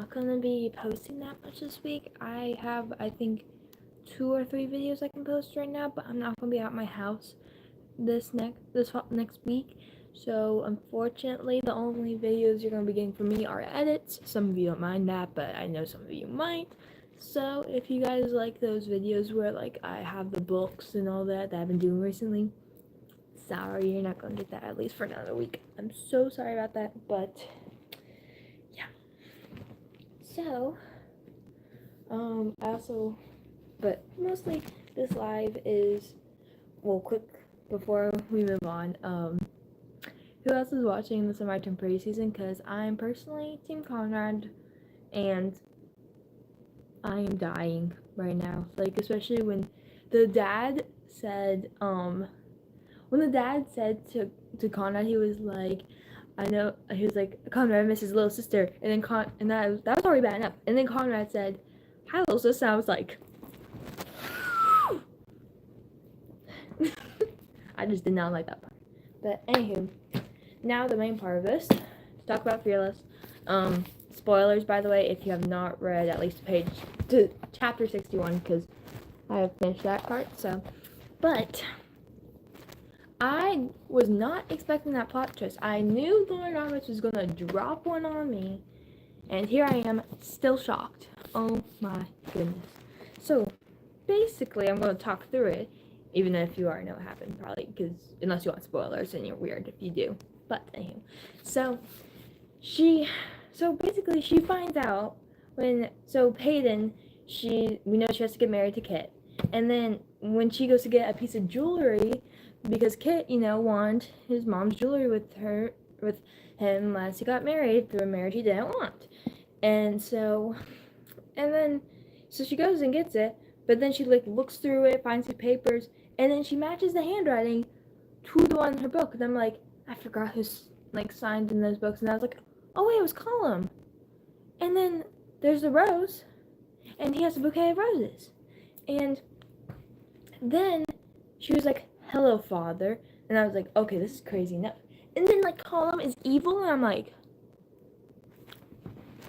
not going to be posting that much this week. I have, I think, 2 or 3 videos I can post right now, but I'm not going to be at my house this next week. So unfortunately, the only videos you're going to be getting from me are edits. Some of you don't mind that, but I know some of you might. So if you guys like those videos where like I have the books and all that I've been doing recently, sorry, you're not going to get that at least for another week. I'm so sorry about that, but yeah. So, but mostly this live is, well, quick before we move on, who else is watching the semi-term preseason? Because I'm personally Team Conrad, and I am dying right now. Like, especially when the dad said, to Conrad, he was like, Conrad, I miss his little sister, and then that was already bad enough. And then Conrad said, hi, little sister, and I was like, I just did not like that part. But anywho, now the main part of this, to talk about Fearless. Spoilers, by the way, if you have not read at least page to chapter 61, because I have finished that part. So, but I was not expecting that plot twist. I knew Lauren Roberts was gonna drop one on me, and here I am, still shocked. Oh my goodness. So, basically, I'm gonna talk through it, even if you already know what happened, probably, because unless you want spoilers, and you're weird if you do. But anyway, so basically she finds out Peyton, we know she has to get married to Kit, and then when she goes to get a piece of jewelry, because Kit, wanted his mom's jewelry with him last he got married through a marriage he didn't want, so she goes and gets it, but then she looks through it, finds the papers, and then she matches the handwriting to the one in her book, and I'm like, I forgot who's signed in those books, and I was like, oh wait, it was Colum. And then there's the rose, and he has a bouquet of roses. And then she was like, hello, father. And I was like, okay, this is crazy enough. And then Colum is evil, and I'm like,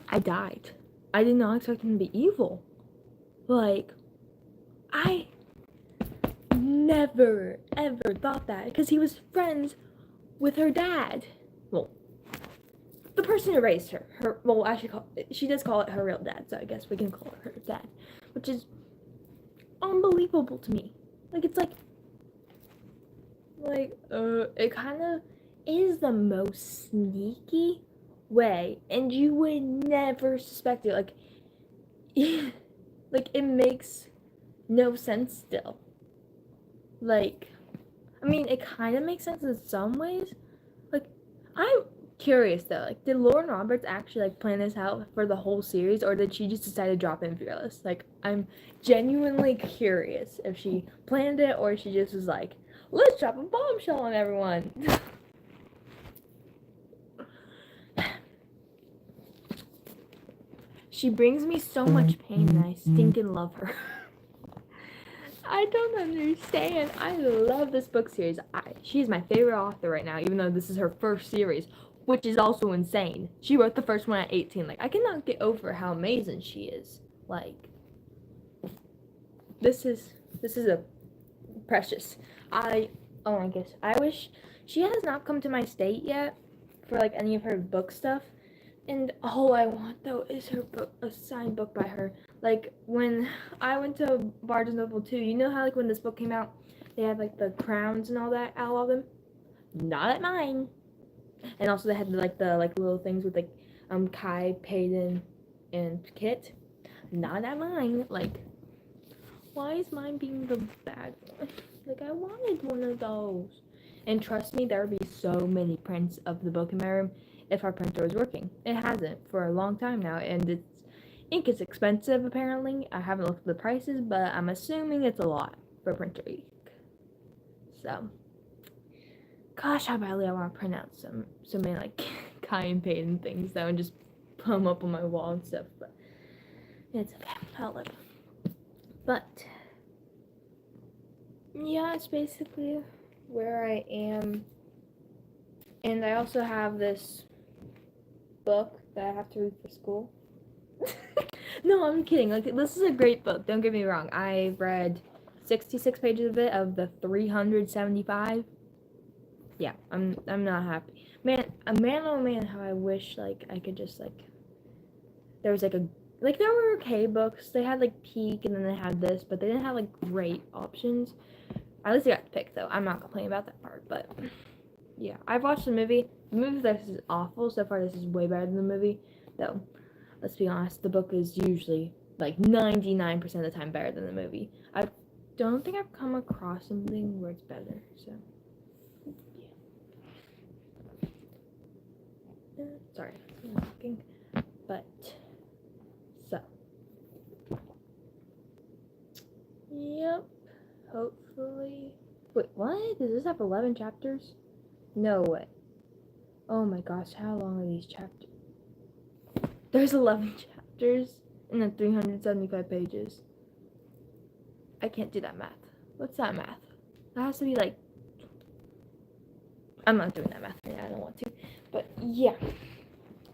I died. I did not expect him to be evil. I never ever thought that, because he was friends with her dad. Well, the person who raised her. She does call it her real dad, so I guess we can call it her dad, which is unbelievable to me. It kind of is the most sneaky way, and you would never suspect it. It makes no sense still. It kind of makes sense in some ways. I'm curious though, did Lauren Roberts actually plan this out for the whole series, or did she just decide to drop in Fearless? I'm genuinely curious if she planned it, or she just was like, let's drop a bombshell on everyone. She brings me so much pain, and I stinking love her. I don't understand. I love this book series. She's my favorite author right now, even though this is her first series, which is also insane. She wrote the first one at 18. I cannot get over how amazing she is. This is a precious. Oh my goodness. I wish she has not come to my state yet for any of her book stuff. And all I want though is her book, a signed book by her. When I went to Barnes and Noble too, you know how when this book came out, they had the crowns and all that out of them. Not at mine. And also they had the little things with Kai, Peyton, and Kit. Not at mine. Why is mine being the bad one? I wanted one of those. And trust me, there would be so many prints of the book in my room if our printer was working. It hasn't for a long time now, and ink is expensive apparently. I haven't looked at the prices, but I'm assuming it's a lot for printer ink. So, gosh, how badly I want to print out so many Kai and Peyton things though, and just put them up on my wall and stuff. But it's okay. I'll live. But yeah, it's basically where I am. And I also have this book that I have to read for school. No, I'm kidding. Like, this is a great book. Don't get me wrong. I read 66 pages of it of the 375. Yeah, I'm not happy. Man, oh man, how I wish like I could just like there was like there were okay books. They had like Peak and then they had this, but they didn't have like great options. At least I got to pick though. I'm not complaining about that part, but yeah, I've watched the movie. The movie this is awful so far. This is way better than the movie, though. Let's be honest, the book is usually like 99% of the time better than the movie. I don't think I've come across something where it's better. So yeah, sorry, I'm talking, but so yep. Hopefully, wait, what? Does this have 11 chapters? No way. Oh my gosh, how long are these chapters? There's 11 chapters and then 375 pages. I can't do that math. What's that math? That has to be like... I'm not doing that math right now. I don't want to. But yeah.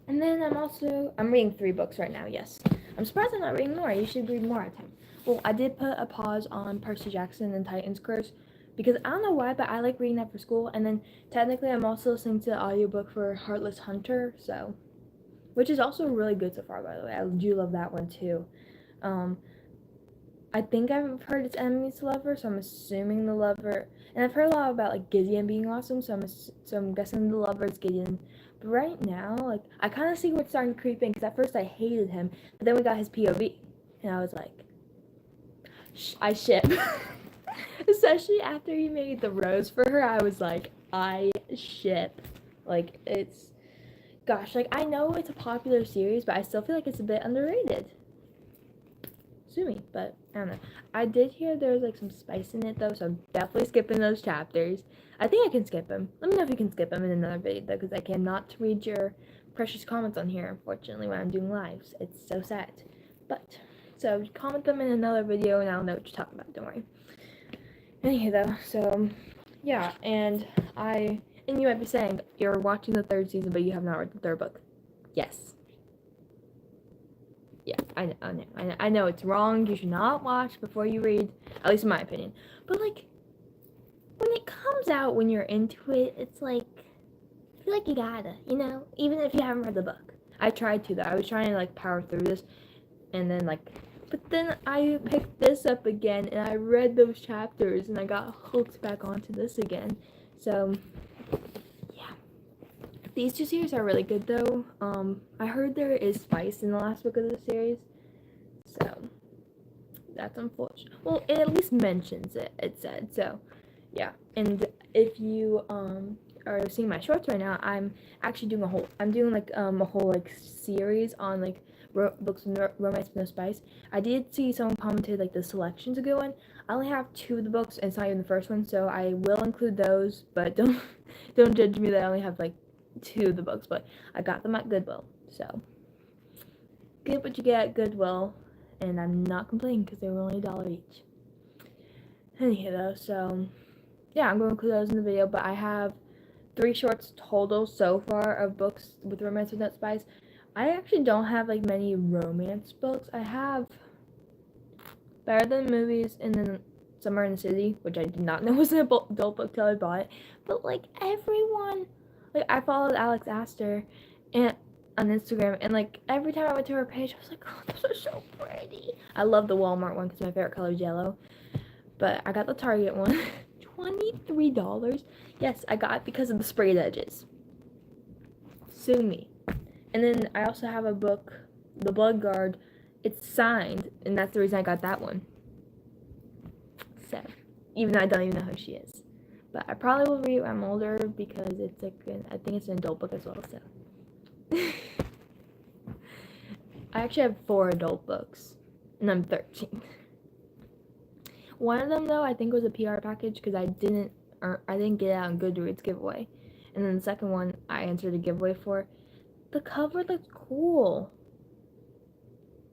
And then I'm reading 3 books right now, yes. I'm surprised I'm not reading more. You should read more at a time. Well, I did put a pause on Percy Jackson and Titan's Curse because I don't know why, but I like reading that for school. And then technically I'm also listening to the audiobook for Heartless Hunter, so... which is also really good so far, by the way. I do love that one, too. I think I've heard it's enemies to lover, so I'm assuming the lover... and I've heard a lot about, like, Gideon being awesome, so I'm guessing the lover is Gideon. But right now, like, I kind of see what's starting to creep in, because at first I hated him, but then we got his POV, and I was like, I ship. Especially after he made the rose for her, I was like, I ship. Like, it's... gosh, like, I know it's a popular series, but I still feel like it's a bit underrated. Sue me, but I don't know. I did hear there's, like, some spice in it, though, so I'm definitely skipping those chapters. I think I can skip them. Let me know if you can skip them in another video, though, because I cannot read your precious comments on here, unfortunately, when I'm doing lives. It's so sad. But, so, comment them in another video, and I'll know what you're talking about. Don't worry. Anyway, though, so, yeah, and you might be saying, you're watching the 3rd season, but you have not read the 3rd book. Yes. Yeah, I know it's wrong. You should not watch before you read, at least in my opinion. But, like, when it comes out, when you're into it, it's like, I feel like you gotta, you know? Even if you haven't read the book. I tried to, though. I was trying to, like, power through this, and then, like, but then I picked this up again, and I read those chapters, and I got hooked back onto this again. So... these 2 series are really good, though. I heard there is spice in the last book of the series, so that's unfortunate. Well, it at least mentions it, it said, so, yeah. And if you, are seeing my shorts right now, I'm actually doing a whole, like, series on, like, books with romance with no spice. I did see someone commented, like, the selection's a good one. I only have 2 of the books, and it's not even the first one, so I will include those, but don't judge me that I only have, like, 2 of the books, but I got them at Goodwill, so get what you get at Goodwill, and I'm not complaining because they were only $1 each. Anyhow, though, so yeah, I'm going to include those in the video, but I have 3 shorts total so far of books with romance with no spice. I actually don't have, like, many romance books. I have Better Than Movies and then Summer in the City, which I did not know was an adult book till I bought it, but, like, everyone... like, I followed Alex Astor on Instagram, and, like, every time I went to her page, I was like, oh, those are so pretty. I love the Walmart one because my favorite color is yellow. But I got the Target one. $23? Yes, I got it because of the sprayed edges. Sue me. And then I also have a book, The Blood Guard. It's signed, and that's the reason I got that one. So, even though I don't even know who she is. But I probably will read it when I'm older because it's like I think it's an adult book as well, so. I actually have 4 adult books, and I'm 13. One of them, though, I think was a PR package because I didn't get it on Goodreads giveaway. And then the second one I entered a giveaway for. The cover looks cool.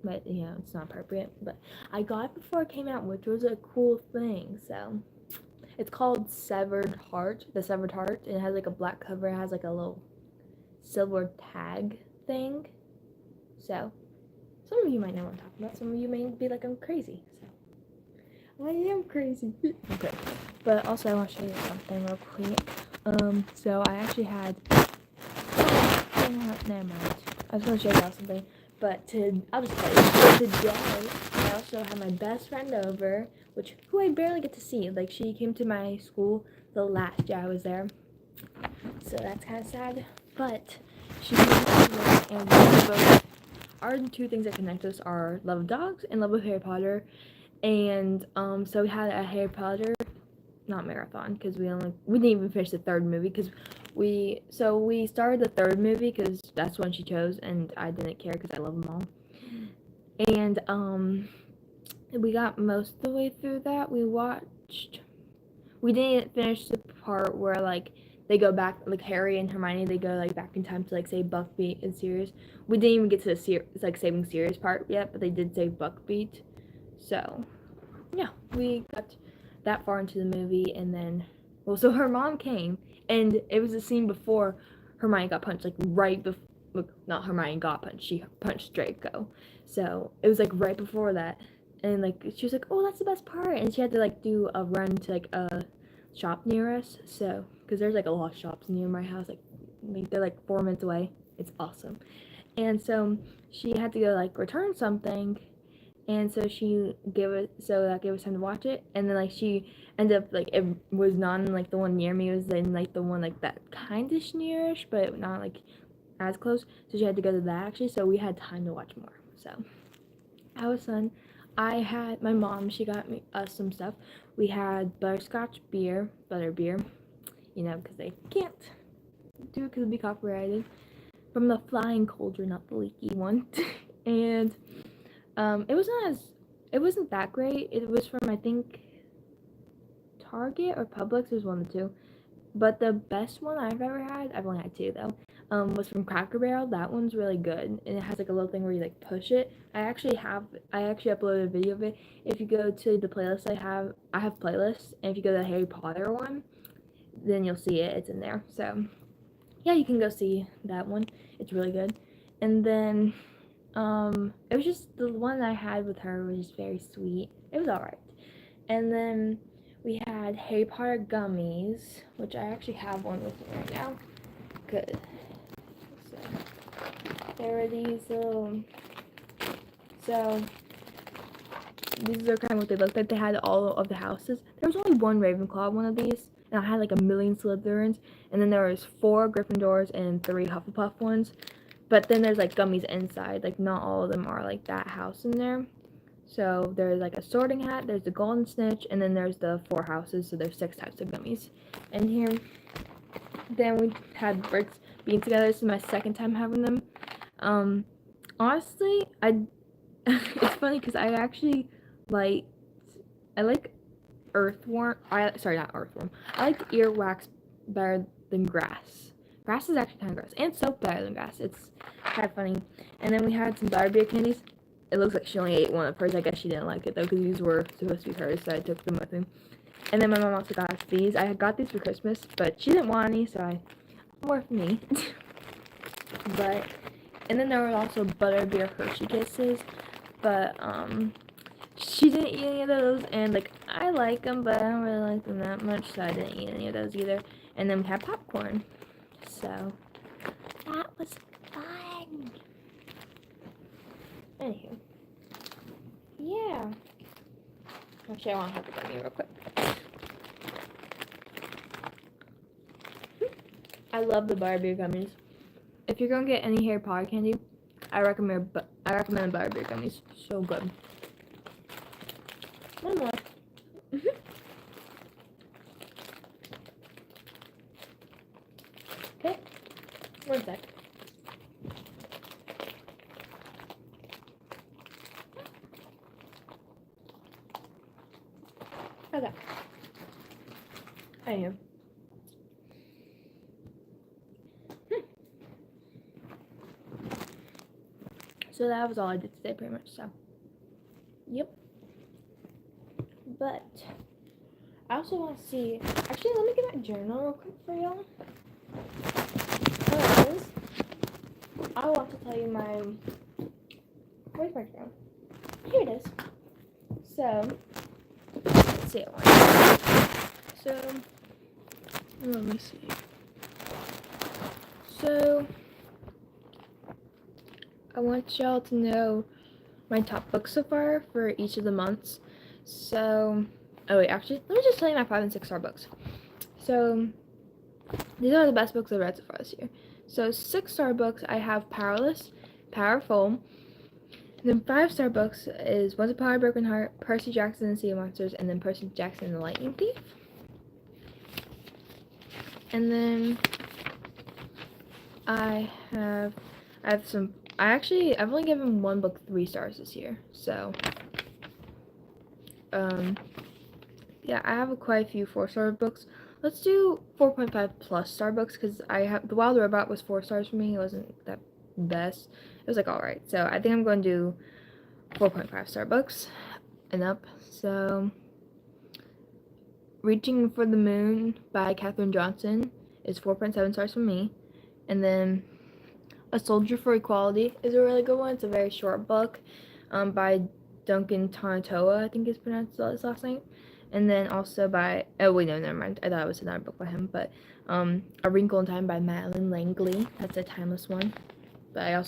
But, you know, it's not appropriate. But I got it before it came out, which was a cool thing, so. It's called Severed Heart, The Severed Heart, and it has, like, a black cover. It has, like, a little silver tag thing. So Some of you might know what I'm talking about. Some of you may be like, I'm crazy. So I am crazy. Okay. But also I want to show you something real quick. So I actually had never mind. I was gonna show y'all something. But I'll just tell you. Today I also had my best friend over, who I barely get to see. Like she came to my school the last year I was there. So that's kinda sad. But she came over and we both our two things that connect us are love of dogs and love of Harry Potter. And so we had a Harry Potter, not marathon, because we didn't even finish the third movie because we started the third movie because that's one she chose and I didn't care because I love them all. And we got most of the way through that. We didn't finish the part where like they go back, like Harry and Hermione, they go like back in time to like save Buckbeak and Sirius. We didn't even get to the like saving Sirius part yet, but they did save Buckbeak. So yeah, we got that far into the movie, and then so her mom came, and it was a scene before Hermione got punched, like right before. Not Hermione got punched, she punched Draco. So it was like right before that, and like she was like, oh, that's the best part, and she had to like do a run to like a shop near us, so because there's like a lot of shops near my house, like they're like 4 minutes away. It's awesome. And so she had to go like return something, and so she gave it, so that gave us time to watch it. And then like she ended up like, it was not in like the one near me, it was in like the one like that kind of nearish, but not like as close. So she had to go to that actually, so we had time to watch more. So that was fun. I had my mom, she got us some stuff. We had butterscotch beer, butter beer, you know, because they can't do it because it'd be copyrighted, from the Flying Cauldron, not the leaky one. And it wasn't that great. It was from, I think, Target or Publix. It was one of the two. But the best one I've ever had, I've only had two though, was from Cracker Barrel. That one's really good, and it has like a little thing where you like push it. I actually uploaded a video of it. If you go to the playlist I have playlists, and if you go to the Harry Potter one, then you'll see it. It's in there. So yeah, you can go see that one. It's really good. And then it was just the one I had with her was just very sweet. It was alright. And then we had Harry Potter gummies, which I actually have one with me right now. Good. So there were these so these are kind of what they looked like. They had all of the houses. There was only one Ravenclaw one of these, and I had like a million Slytherins, and then there was 4 Gryffindors and 3 Hufflepuff ones. But then there's like gummies inside, like not all of them are like that house in there. So there's like a sorting hat, there's the golden snitch, and then there's the 4 houses, so there's 6 types of gummies. And here, then we had bricks being together. This is my second time having them. Honestly, it's funny because I actually I like earthworm, sorry, not earthworm. I like earwax better than grass. Grass is actually kind of gross, and soap better than grass. It's kind of funny. And then we had some butterbeer candies. It looks like she only ate one of hers. I guess she didn't like it though, because these were supposed to be hers, so I took them with me. And then my mom also got us these. I had got these for Christmas, but she didn't want any, so more for me. And then there were also butterbeer Hershey Kisses, but she didn't eat any of those, and like I like them, but I don't really like them that much, so I didn't eat any of those either. And then we had popcorn, so that was fun. Anywho, yeah. Actually, I want to have a gummy real quick. I love the butterbeer gummies. If you're gonna get any Harry Potter candy, I recommend butterbeer gummies. So good. One more. Okay. 1 sec. Okay. I am. So that was all I did today, pretty much. So, yep. But I also want to see. Actually, let me get my journal real quick for y'all. Because I want to tell you Where's my journal? Here it is. So, let's see. So, let me see. So, I want y'all to know my top books so far for each of the months. So, oh wait, actually, let me just tell you my 5 and 6 star books. So, these are the best books I've read so far this year. So, 6 star books, I have Powerless, Powerful. Then 5 star books is Once Upon a Broken Heart, Percy Jackson and the Sea of Monsters, and then Percy Jackson and the Lightning Thief. And then I've only given one book 3 stars this year. So, yeah, I have quite a few 4-star books. Let's do 4.5 plus star books because The Wild Robot was 4 stars for me. It wasn't that best. It was like alright. So I think I'm going to do 4.5 star books and up. So Reaching for the Moon by Katherine Johnson is 4.7 stars from me. And then A Soldier for Equality is a really good one. It's a very short book by Duncan Tanatoa, I think is pronounced his last name. And then also by, oh wait, no, never mind. I thought it was another book by him, but A Wrinkle in Time by Madeline Langley. That's a timeless one. But I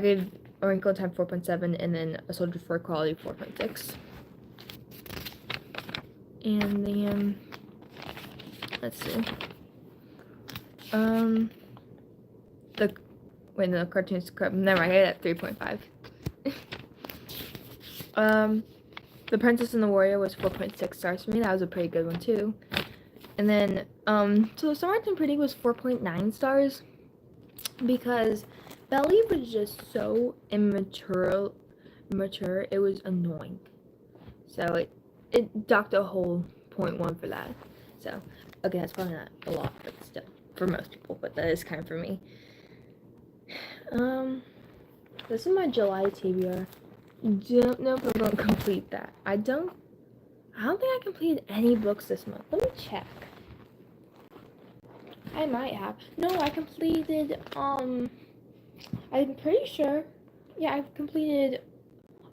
gave A Wrinkle in Time 4.7 and then A Soldier for Equality 4.6. And then, let's see. The Cartoons Club. Never mind, I had 3.5. The Princess and the Warrior was 4.6 stars for me. That was a pretty good one too. And then, so Smart and Pretty was 4.9 stars because Belly was just so immature. It was annoying. So it docked a whole 0.1 for that. So, okay, that's probably not a lot, but still, for most people, but that is kind of for me. This is my July TBR. Don't know if I'm gonna complete that. I don't think I completed any books this month. Let me check. I might have. No, I completed, I'm pretty sure. Yeah, I've completed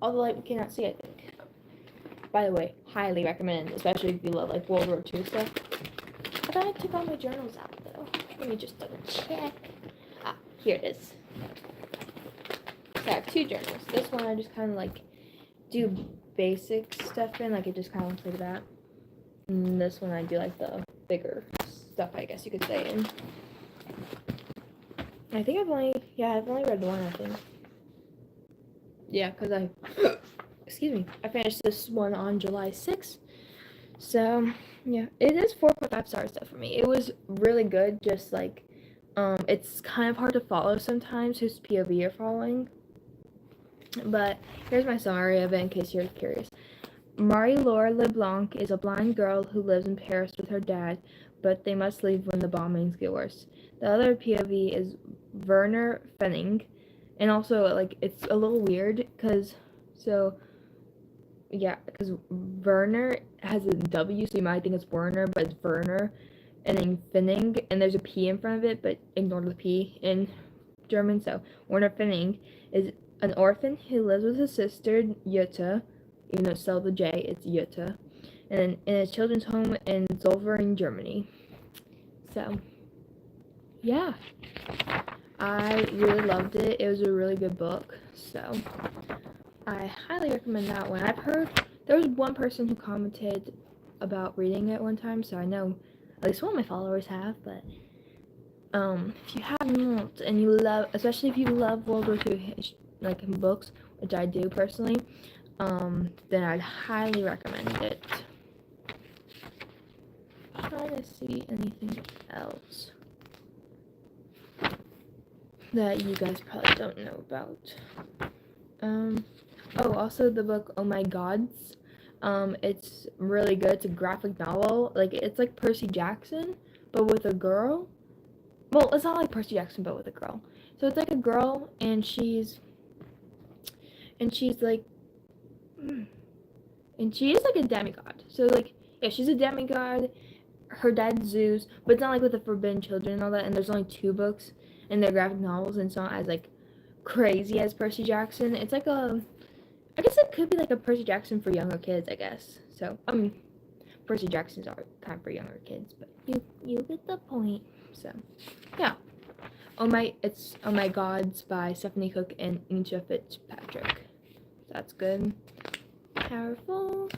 All the Light We Cannot See, I think. By the way, highly recommend, especially if you love, like, World War II stuff. I thought I took all my journals out, though. Let me just double check. Ah, here it is. So I have 2 journals. This one I just kind of like do basic stuff in, like it just kind of looks like that. And this one I do like the bigger stuff, I guess you could say. And I think I've only read one, I think. Yeah, because excuse me, I finished this one on July 6th. So, yeah, it is 4.5 stars stuff for me. It was really good, just like, it's kind of hard to follow sometimes whose POV you're following. But here's my summary of it in case you're curious. Marie-Laure LeBlanc is a blind girl who lives in Paris with her dad, but they must leave when the bombings get worse. The other POV is Werner Fenning, and also, like, it's a little weird, because Werner has a W, so you might think it's Werner, but it's Werner, and then Fenning, and there's a P in front of it, but ignore the P in German, so Werner Fenning is an orphan who lives with his sister, Jutta, even though it's spelled with J, it's Jutta, and in a children's home in Zollverein, Germany. So, yeah. I really loved it. It was a really good book, so I highly recommend that one. I've heard there was one person who commented about reading it one time, so I know at least one of my followers have, but if you have not, and you love, especially if you love World War II, like in books, which I do personally, then I'd highly recommend it. I'm trying to see anything else that you guys probably don't know about. Oh, also the book Oh My Gods. It's really good. It's a graphic novel. Like, it's like Percy Jackson, but with a girl. Well, it's not like Percy Jackson, but with a girl. So it's like a girl, and she's like, and she is like a demigod. So, like, yeah, she's a demigod. Her dad's Zeus, but it's not like with the Forbidden Children and all that. And there's only 2 books, and they're graphic novels, and it's not as like crazy as Percy Jackson. It's like I guess it could be like a Percy Jackson for younger kids, I guess. So, I mean, Percy Jacksons are kind of for younger kids, but you get the point. So, yeah. It's Oh My Gods by Stephanie Cook and Anisha Fitzpatrick. That's good. Powerful.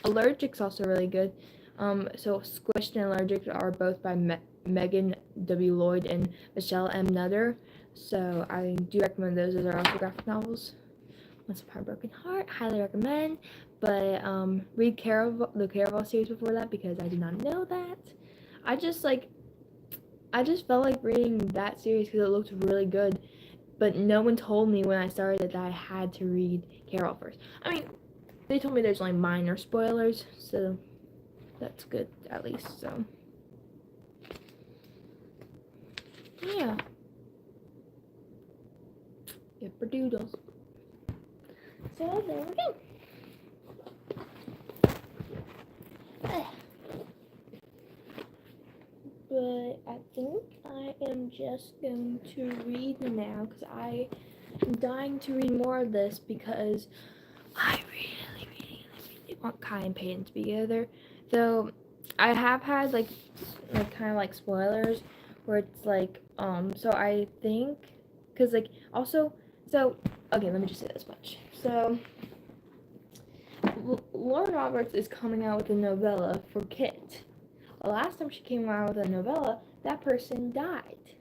Allergic's also really good. So Squished and Allergic are both by Megan W. Lloyd and Michelle M. Nutter. So I do recommend those. Those are also graphic novels. Once Upon a Broken Heart, highly recommend. But read the Caraval series before that because I did not know that. I just felt like reading that series because it looked really good. But no one told me when I started that I had to read Carol first. I mean, they told me there's only minor spoilers, so that's good at least. So yeah, doodles. So there we go. But I think I am just going to read now because I am dying to read more of this because I really want Kai and Peyton to be together. Though I have had like kind of like spoilers where it's like so I think because like also so okay, let me just say this much. So Lauren Roberts is coming out with a novella for Kit. The last time she came out with a novella, that person died.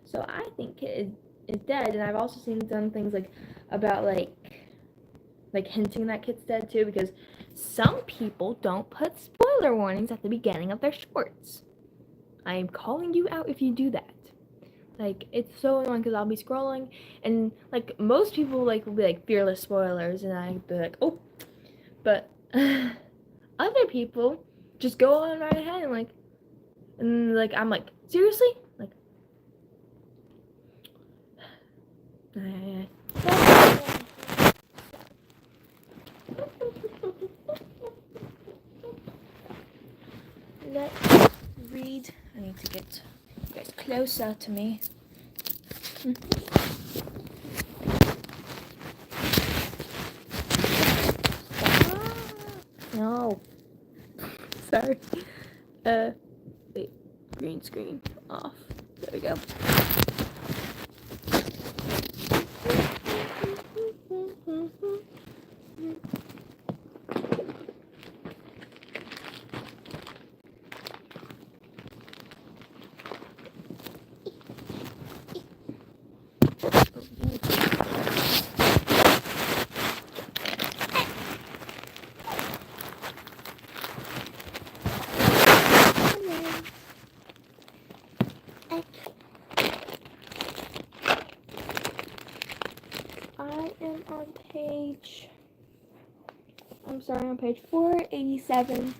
So I think Kit is dead, and I've also seen some things like about like hinting that Kit's dead too, because some people don't put spoiler warnings at the beginning of their shorts. I am calling you out if you do that. Like, it's so annoying because I'll be scrolling and like most people like will be like fearless spoilers, and I'd be like, oh, but other people just go on right ahead and like I'm like, seriously? Like let's read. I need to get you guys closer to me. No. Sorry. Wait. Green screen off. There we go. I am on page. I'm sorry, on page 487.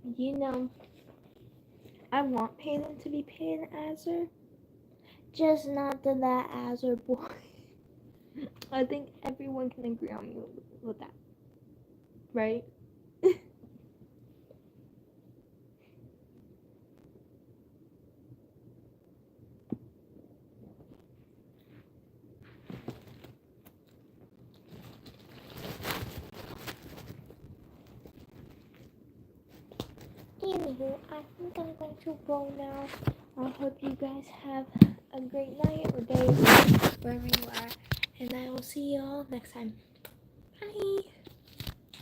You know, I want Peyton to be Peyton Azure, just not the that Azure boy. I think everyone can agree on me with that, right? Anywho, I think I'm going to go now. I hope you guys have a great night or day wherever you are, and I will see you all next time. Bye!